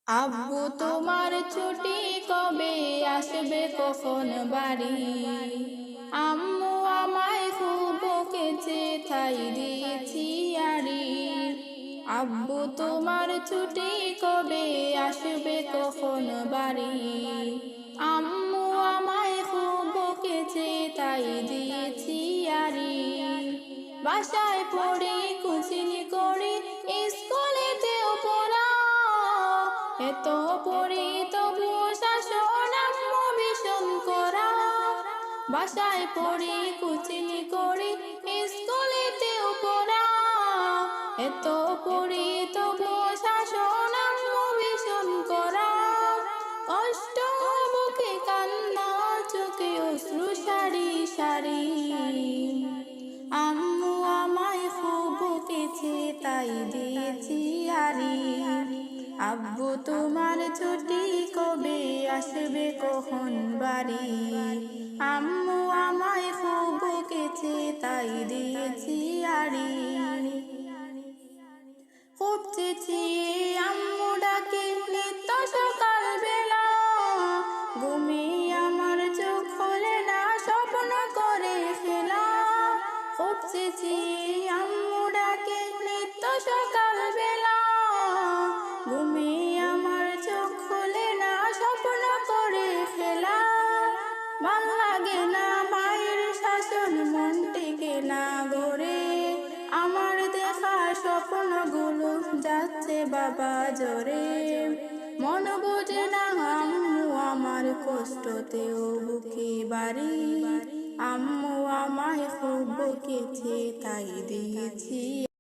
আব্বু তোমার ছুটি কবে আসবে, কখন বাড়ি? আম্মু আমায় খুব বকেছে, তাই দিয়েছি আড়ি। আব্বু তোমার ছুটি কবে আসবে, কখন বাড়ি? আম্মু আমায় খুব বকেছে, তাই দিয়েছি আড়ি। বাসায় পড়ি, কোচিং করি, স্কুলেতেও পড়া, এত পড়ি তবু শাসন আম্মু ভীষণ করা। বাসায় পড়ি, কোচিং করি, স্কুলেতেও পড়া, এত পড়ি তবু শাসন আম্মু ভীষণ করা। কষ্ট বুকে কান্না, চোখে অশ্রু সারি সারি। আম্মু আমায় খুব বকেছে, তাই দিয়েছি আড়ি। আব্বু তোমার ছুটি কবে আসবে, কখন বাড়ি? আম্মু আমায় খুব বকেছে, তাই দিয়েছি আড়ি। খুব চেঁচিয়ে আম্মু ডাকে নিত্য সকাল বেলা, ঘুমিয়ে আমার চোখ খোলে না, স্বপ্ন করে খেলা। খুব চেঁচিয়ে আম্মু ডাকে নিত্য সকাল বেলা, ঘুমিয়ে আমার চোখ খোলে না, স্বপ্ন করে খেলা। ভাল লাগে না মায়ের শাসন, মন টেকে না গড়ে, আমার দেখা স্বপ্নগুলো যাচ্ছে বাবা জোরে। মন বোঝে না আম্মু আমার কষ্টতেও বুকে বাড়ি। আম্মু আমায় খুব বকেছে, তাই দিয়েছি